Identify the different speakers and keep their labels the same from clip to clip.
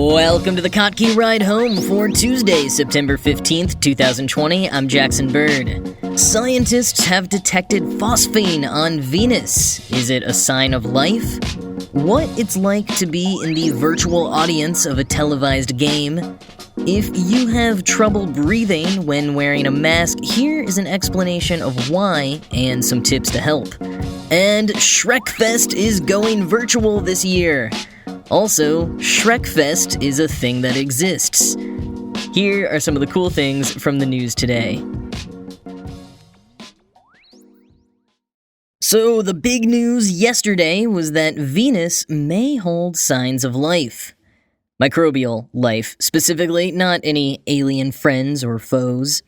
Speaker 1: Welcome to the Kottke Ride Home for Tuesday, September 15th, 2020. I'm Jackson Bird. Scientists have detected phosphine on Venus. Is it a sign of life? What it's like to be in the virtual audience of a televised game. If you have trouble breathing when wearing a mask, here is an explanation of why and some tips to help. And Shrek Fest is going virtual this year. Also, Shrek Fest is a thing that exists. Here are some of the cool things from the news today. So, the big news yesterday was that Venus may hold signs of life. Microbial life, specifically, not any alien friends or foes.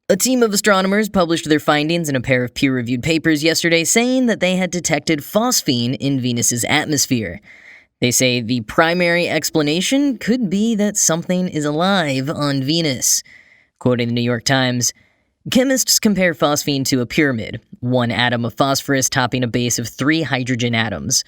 Speaker 1: A team of astronomers published their findings in a pair of peer-reviewed papers yesterday saying that they had detected phosphine in Venus's atmosphere. They say the primary explanation could be that something is alive on Venus. Quoting the New York Times, chemists compare phosphine to a pyramid, one atom of phosphorus topping a base of 3 hydrogen atoms.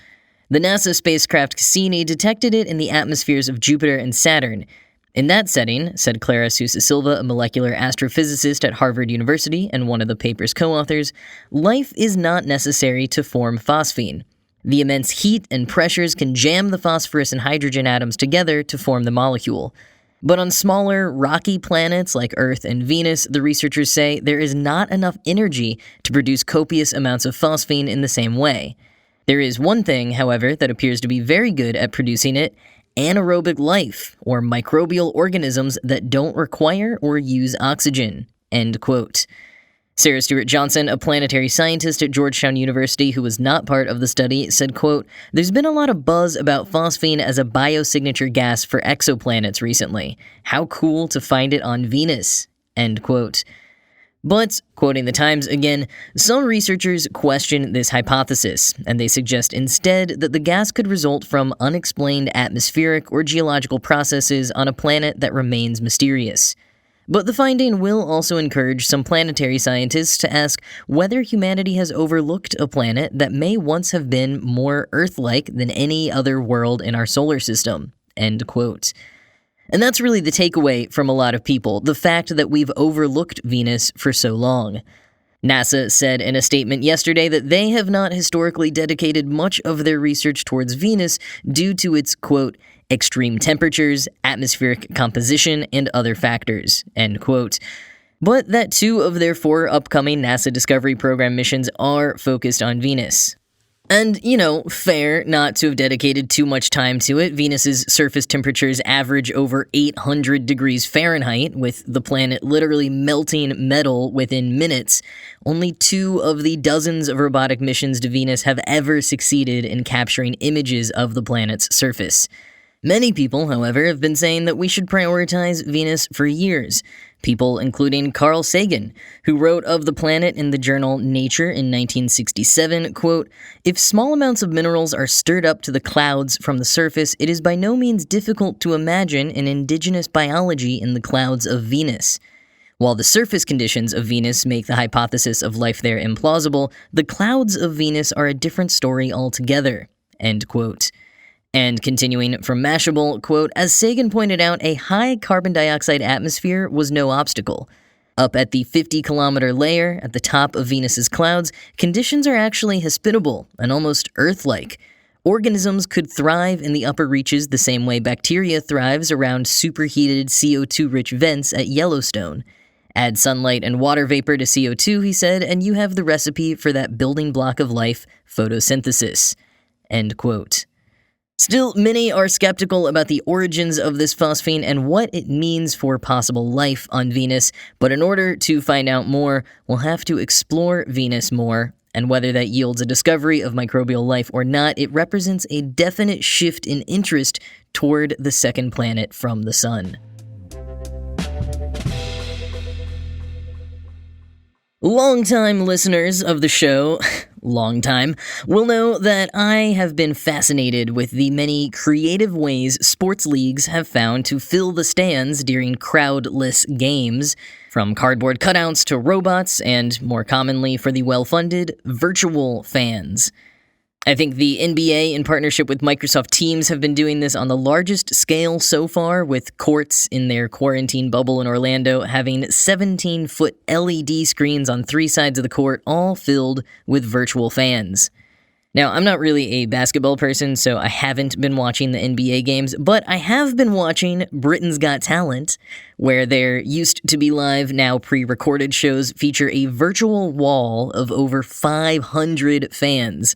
Speaker 1: The NASA spacecraft Cassini detected it in the atmospheres of Jupiter and Saturn. In that setting, said Clara Sousa Silva, a molecular astrophysicist at Harvard University and one of the paper's co-authors, life is not necessary to form phosphine. The immense heat and pressures can jam the phosphorus and hydrogen atoms together to form the molecule. But on smaller, rocky planets like Earth and Venus, the researchers say there is not enough energy to produce copious amounts of phosphine in the same way. There is one thing, however, that appears to be very good at producing it: anaerobic life, or microbial organisms that don't require or use oxygen. End quote. Sarah Stewart Johnson, a planetary scientist at Georgetown University who was not part of the study, said, quote, "There's been a lot of buzz about phosphine as a biosignature gas for exoplanets recently. How cool to find it on Venus." End quote. But, quoting the Times again, some researchers question this hypothesis, and they suggest instead that the gas could result from unexplained atmospheric or geological processes on a planet that remains mysterious. But the finding will also encourage some planetary scientists to ask whether humanity has overlooked a planet that may once have been more Earth-like than any other world in our solar system. End quote. And that's really the takeaway from a lot of people, the fact that we've overlooked Venus for so long. NASA said in a statement yesterday that they have not historically dedicated much of their research towards Venus due to its, quote, extreme temperatures, atmospheric composition, and other factors, end quote. But that 2 of their 4 upcoming NASA Discovery Program missions are focused on Venus. And, fair not to have dedicated too much time to it. Venus's surface temperatures average over 800 degrees Fahrenheit, with the planet literally melting metal within minutes. Only 2 of the dozens of robotic missions to Venus have ever succeeded in capturing images of the planet's surface. Many people, however, have been saying that we should prioritize Venus for years. People including Carl Sagan, who wrote of the planet in the journal Nature in 1967, quote, "If small amounts of minerals are stirred up to the clouds from the surface, it is by no means difficult to imagine an indigenous biology in the clouds of Venus. While the surface conditions of Venus make the hypothesis of life there implausible, the clouds of Venus are a different story altogether." End quote. And continuing from Mashable, quote, "As Sagan pointed out, a high carbon dioxide atmosphere was no obstacle. Up at the 50-kilometer layer, at the top of Venus's clouds, conditions are actually hospitable and almost Earth-like. Organisms could thrive in the upper reaches the same way bacteria thrives around superheated CO2-rich vents at Yellowstone. Add sunlight and water vapor to CO2, he said, and you have the recipe for that building block of life, photosynthesis." End quote. Still, many are skeptical about the origins of this phosphine and what it means for possible life on Venus, but in order to find out more, we'll have to explore Venus more, and whether that yields a discovery of microbial life or not, it represents a definite shift in interest toward the second planet from the Sun. Longtime listeners of the show, will know that I have been fascinated with the many creative ways sports leagues have found to fill the stands during crowdless games, from cardboard cutouts to robots, and more commonly for the well-funded, virtual fans. I think the NBA, in partnership with Microsoft Teams, have been doing this on the largest scale so far, with courts in their quarantine bubble in Orlando having 17-foot LED screens on 3 sides of the court, all filled with virtual fans. Now, I'm not really a basketball person, so I haven't been watching the NBA games, but I have been watching Britain's Got Talent, where their used-to-be live, now pre-recorded shows feature a virtual wall of over 500 fans.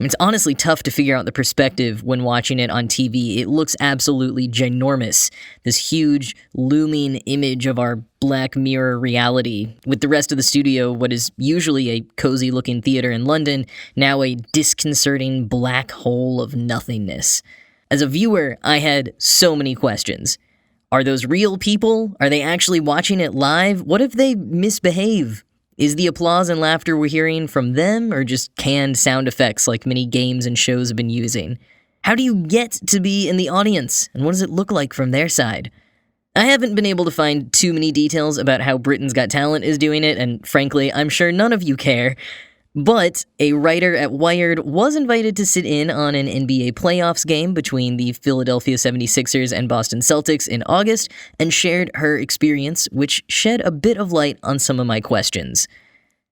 Speaker 1: It's honestly tough to figure out the perspective when watching it on TV. It looks absolutely ginormous, this huge, looming image of our Black Mirror reality, with the rest of the studio, what is usually a cozy-looking theater in London, now a disconcerting black hole of nothingness. As a viewer, I had so many questions. Are those real people? Are they actually watching it live? What if they misbehave? Is the applause and laughter we're hearing from them, or just canned sound effects like many games and shows have been using? How do you get to be in the audience, and what does it look like from their side? I haven't been able to find too many details about how Britain's Got Talent is doing it, and frankly, I'm sure none of you care. But a writer at Wired was invited to sit in on an NBA playoffs game between the Philadelphia 76ers and Boston Celtics in August and shared her experience, which shed a bit of light on some of my questions.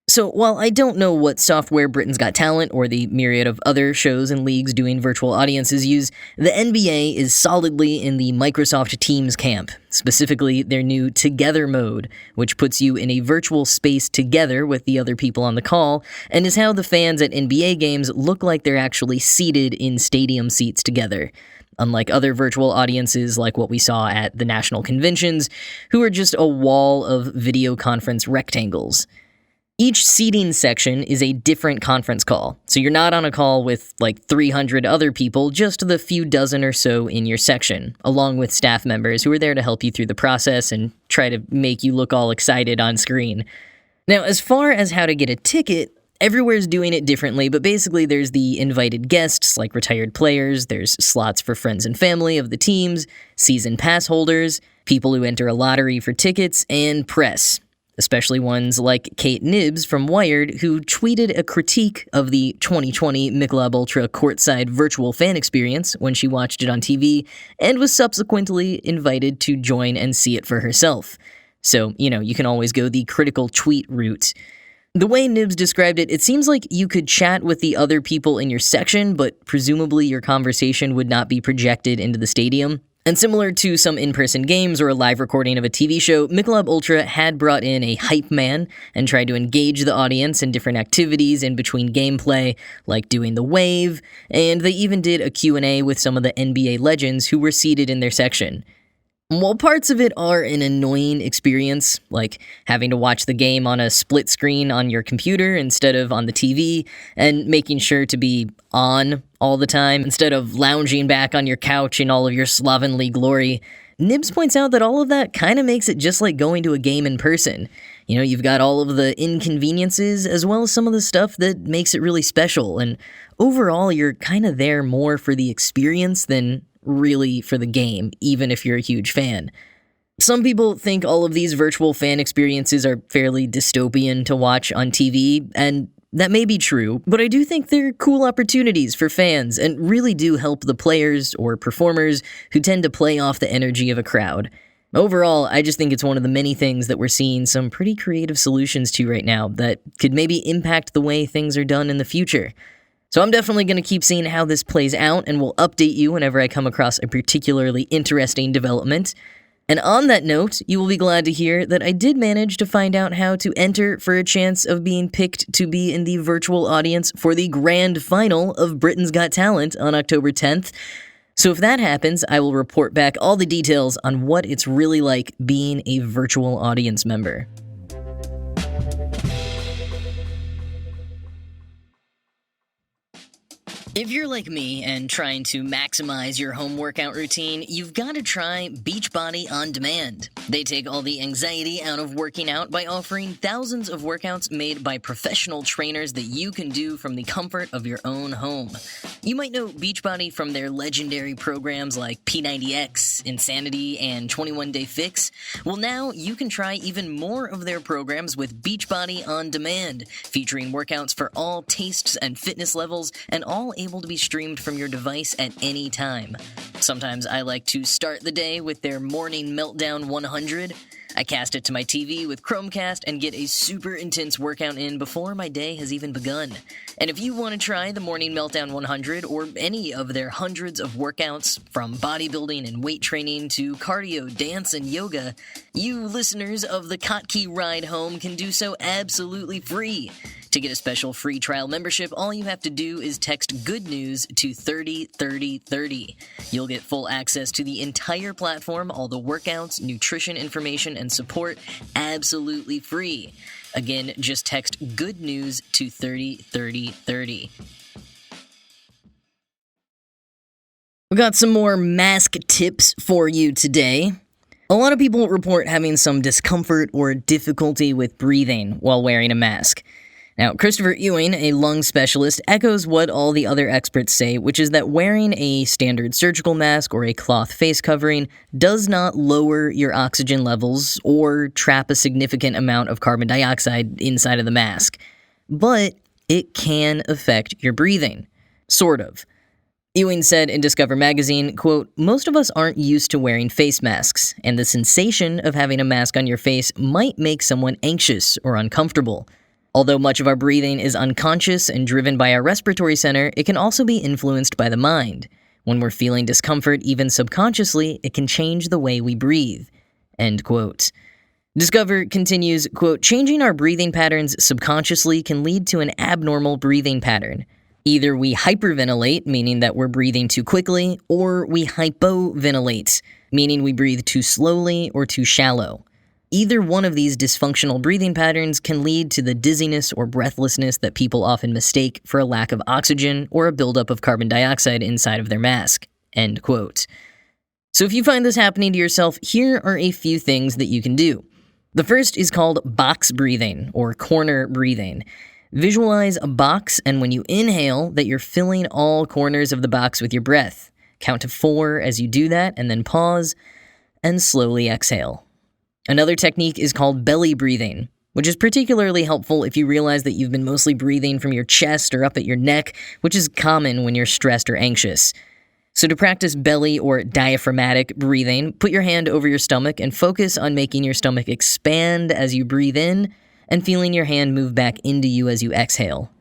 Speaker 1: So while I don't know what software Britain's Got Talent or the myriad of other shows and leagues doing virtual audiences use, the NBA is solidly in the Microsoft Teams camp, specifically their new Together mode, which puts you in a virtual space together with the other people on the call, and is how the fans at NBA games look like they're actually seated in stadium seats together. Unlike other virtual audiences like what we saw at the national conventions, who are just a wall of video conference rectangles. Each seating section is a different conference call, so you're not on a call with like 300 other people, just the few dozen or so in your section, along with staff members who are there to help you through the process and try to make you look all excited on screen. Now, as far as how to get a ticket, everywhere's doing it differently, but basically there's the invited guests, like retired players, there's slots for friends and family of the teams, season pass holders, people who enter a lottery for tickets, and press. Especially ones like Kate Nibbs from Wired, who tweeted a critique of the 2020 Michelob Ultra courtside virtual fan experience when she watched it on TV, and was subsequently invited to join and see it for herself. So, you can always go the critical tweet route. The way Nibbs described it, it seems like you could chat with the other people in your section, but presumably your conversation would not be projected into the stadium. And similar to some in-person games or a live recording of a TV show, Michelob Ultra had brought in a hype man and tried to engage the audience in different activities in between gameplay, like doing the wave, and they even did a Q&A with some of the NBA legends who were seated in their section. While parts of it are an annoying experience, like having to watch the game on a split screen on your computer instead of on the TV, and making sure to be on all the time instead of lounging back on your couch in all of your slovenly glory, Nibbs points out that all of that kind of makes it just like going to a game in person. You've got all of the inconveniences as well as some of the stuff that makes it really special, and overall you're kind of there more for the experience than really for the game, even if you're a huge fan. Some people think all of these virtual fan experiences are fairly dystopian to watch on TV, and that may be true, but I do think they're cool opportunities for fans and really do help the players or performers who tend to play off the energy of a crowd. Overall, I just think it's one of the many things that we're seeing some pretty creative solutions to right now that could maybe impact the way things are done in the future. So I'm definitely going to keep seeing how this plays out, and will update you whenever I come across a particularly interesting development. And on that note, you will be glad to hear that I did manage to find out how to enter for a chance of being picked to be in the virtual audience for the grand final of Britain's Got Talent on October 10th. So if that happens, I will report back all the details on what it's really like being a virtual audience member. If you're like me and trying to maximize your home workout routine, you've got to try Beachbody On Demand. They take all the anxiety out of working out by offering thousands of workouts made by professional trainers that you can do from the comfort of your own home. You might know Beachbody from their legendary programs like P90X, Insanity, and 21 Day Fix. Well, now you can try even more of their programs with Beachbody On Demand, featuring workouts for all tastes and fitness levels, and all able to be streamed from your device at any time. Sometimes I like to start the day with their Morning Meltdown 100. I cast it to my TV with Chromecast and get a super intense workout in before my day has even begun. And if you want to try the Morning Meltdown 100 or any of their hundreds of workouts, from bodybuilding and weight training to cardio, dance, and yoga, you listeners of the Kottke Ride Home can do so absolutely free. To get a special free trial membership, all you have to do is text Good News to 303030. You'll get full access to the entire platform, all the workouts, nutrition information, and support absolutely free. Again, just text Good News to 303030. We got some more mask tips for you today. A lot of people report having some discomfort or difficulty with breathing while wearing a mask. Now, Christopher Ewing, a lung specialist, echoes what all the other experts say, which is that wearing a standard surgical mask or a cloth face covering does not lower your oxygen levels or trap a significant amount of carbon dioxide inside of the mask. But it can affect your breathing. Sort of. Ewing said in Discover magazine, quote, "Most of us aren't used to wearing face masks, and the sensation of having a mask on your face might make someone anxious or uncomfortable. Although much of our breathing is unconscious and driven by our respiratory center, it can also be influenced by the mind. When we're feeling discomfort, even subconsciously, it can change the way we breathe." End quote. Discover continues, quote, "Changing our breathing patterns subconsciously can lead to an abnormal breathing pattern. Either we hyperventilate, meaning that we're breathing too quickly, or we hypoventilate, meaning we breathe too slowly or too shallow. Either one of these dysfunctional breathing patterns can lead to the dizziness or breathlessness that people often mistake for a lack of oxygen or a buildup of carbon dioxide inside of their mask." End quote. So if you find this happening to yourself, here are a few things that you can do. The first is called box breathing or corner breathing. Visualize a box, and when you inhale, that you're filling all corners of the box with your breath. Count to 4 as you do that, and then pause, and slowly exhale. Another technique is called belly breathing, which is particularly helpful if you realize that you've been mostly breathing from your chest or up at your neck, which is common when you're stressed or anxious. So to practice belly or diaphragmatic breathing, put your hand over your stomach and focus on making your stomach expand as you breathe in and feeling your hand move back into you as you exhale.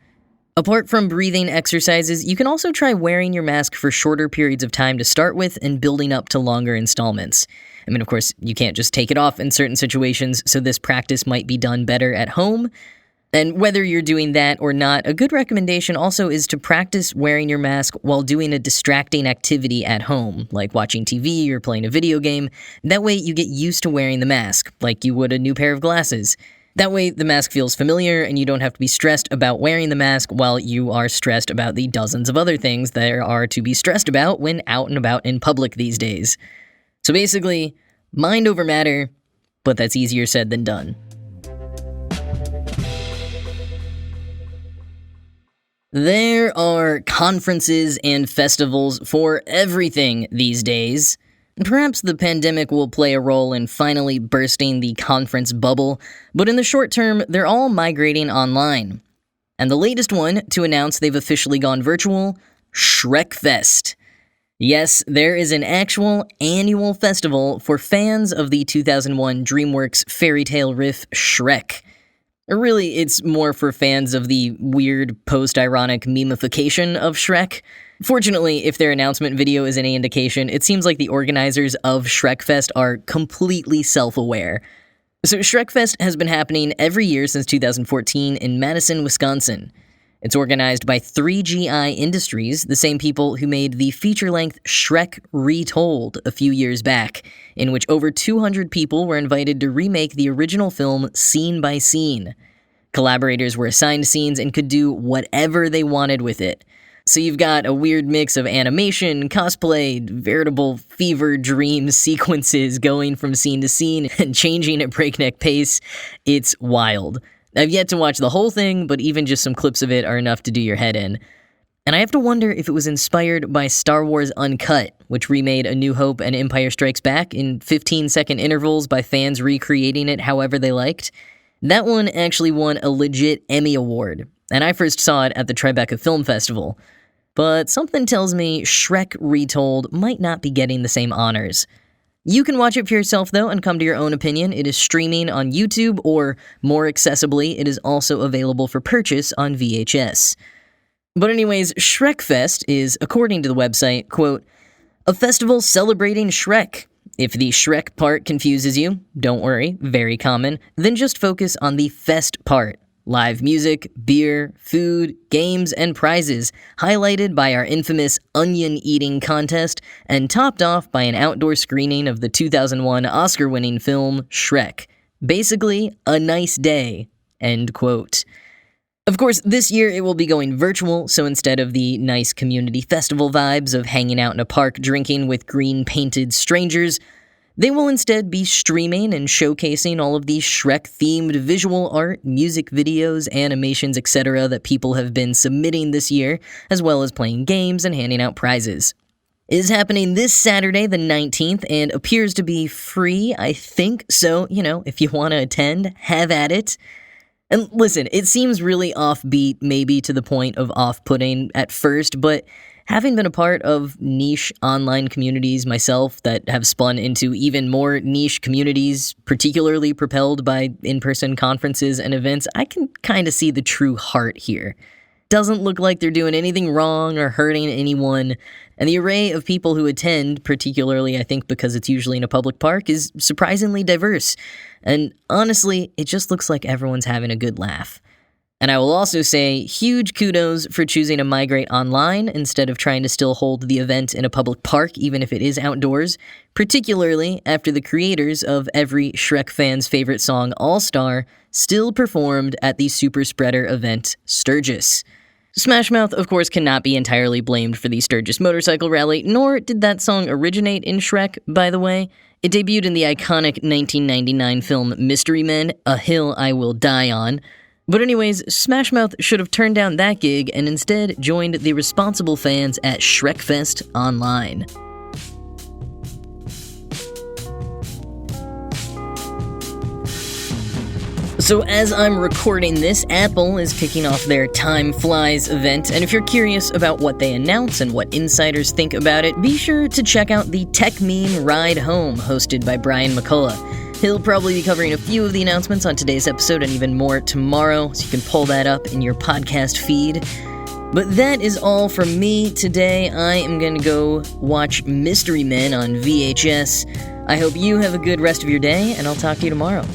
Speaker 1: Apart from breathing exercises, you can also try wearing your mask for shorter periods of time to start with and building up to longer installments. I mean, of course, you can't just take it off in certain situations, so this practice might be done better at home. And whether you're doing that or not, a good recommendation also is to practice wearing your mask while doing a distracting activity at home, like watching TV or playing a video game. That way you get used to wearing the mask, like you would a new pair of glasses. That way the mask feels familiar and you don't have to be stressed about wearing the mask while you are stressed about the dozens of other things there are to be stressed about when out and about in public these days. So basically, mind over matter, but that's easier said than done. There are conferences and festivals for everything these days. Perhaps the pandemic will play a role in finally bursting the conference bubble, but in the short term, they're all migrating online. And the latest one to announce they've officially gone virtual, Shrek Fest. Yes, there is an actual annual festival for fans of the 2001 DreamWorks fairy tale riff Shrek. Or really, it's more for fans of the weird post-ironic memification of Shrek. Fortunately, if their announcement video is any indication, it seems like the organizers of Shrekfest are completely self-aware. So Shrekfest has been happening every year since 2014 in Madison, Wisconsin. It's organized by 3GI Industries, the same people who made the feature-length Shrek Retold a few years back, in which over 200 people were invited to remake the original film scene by scene. Collaborators were assigned scenes and could do whatever they wanted with it. So you've got a weird mix of animation, cosplay, veritable fever dream sequences going from scene to scene and changing at breakneck pace. It's wild. I've yet to watch the whole thing, but even just some clips of it are enough to do your head in. And I have to wonder if it was inspired by Star Wars Uncut, which remade A New Hope and Empire Strikes Back in 15-second intervals by fans recreating it however they liked. That one actually won a legit Emmy Award, and I first saw it at the Tribeca Film Festival. But something tells me Shrek Retold might not be getting the same honors. You can watch it for yourself, though, and come to your own opinion. It is streaming on YouTube, or more accessibly, it is also available for purchase on VHS. But anyways, Shrekfest is, according to the website, quote, a festival celebrating Shrek. If the Shrek part confuses you, don't worry, very common, then just focus on the fest part. Live music, beer, food, games, and prizes, highlighted by our infamous onion-eating contest, and topped off by an outdoor screening of the 2001 Oscar-winning film Shrek. Basically, a nice day, end quote. Of course, this year it will be going virtual, so instead of the nice community festival vibes of hanging out in a park drinking with green-painted strangers, they will instead be streaming and showcasing all of these Shrek-themed visual art, music videos, animations, etc. that people have been submitting this year, as well as playing games and handing out prizes. It is happening this Saturday, the 19th, and appears to be free, I think, so, if you want to attend, have at it. And listen, it seems really offbeat, maybe to the point of off-putting at first, but having been a part of niche online communities myself that have spun into even more niche communities, particularly propelled by in-person conferences and events, I can kind of see the true heart here. Doesn't look like they're doing anything wrong or hurting anyone, and the array of people who attend, particularly I think because it's usually in a public park, is surprisingly diverse. And honestly, it just looks like everyone's having a good laugh. And I will also say huge kudos for choosing to migrate online instead of trying to still hold the event in a public park, even if it is outdoors, particularly after the creators of every Shrek fan's favorite song, All Star, still performed at the super spreader event, Sturgis. Smash Mouth, of course, cannot be entirely blamed for the Sturgis motorcycle rally, nor did that song originate in Shrek, by the way. It debuted in the iconic 1999 film Mystery Men, A Hill I Will Die On. But anyways, Smash Mouth should have turned down that gig and instead joined the responsible fans at Shrekfest online. So as I'm recording this, Apple is kicking off their Time Flies event, and if you're curious about what they announce and what insiders think about it, be sure to check out the Tech Meme Ride Home, hosted by Brian McCullough. He'll probably be covering a few of the announcements on today's episode and even more tomorrow, so you can pull that up in your podcast feed. But that is all from me today. I am going to go watch Mystery Men on VHS. I hope you have a good rest of your day, and I'll talk to you tomorrow.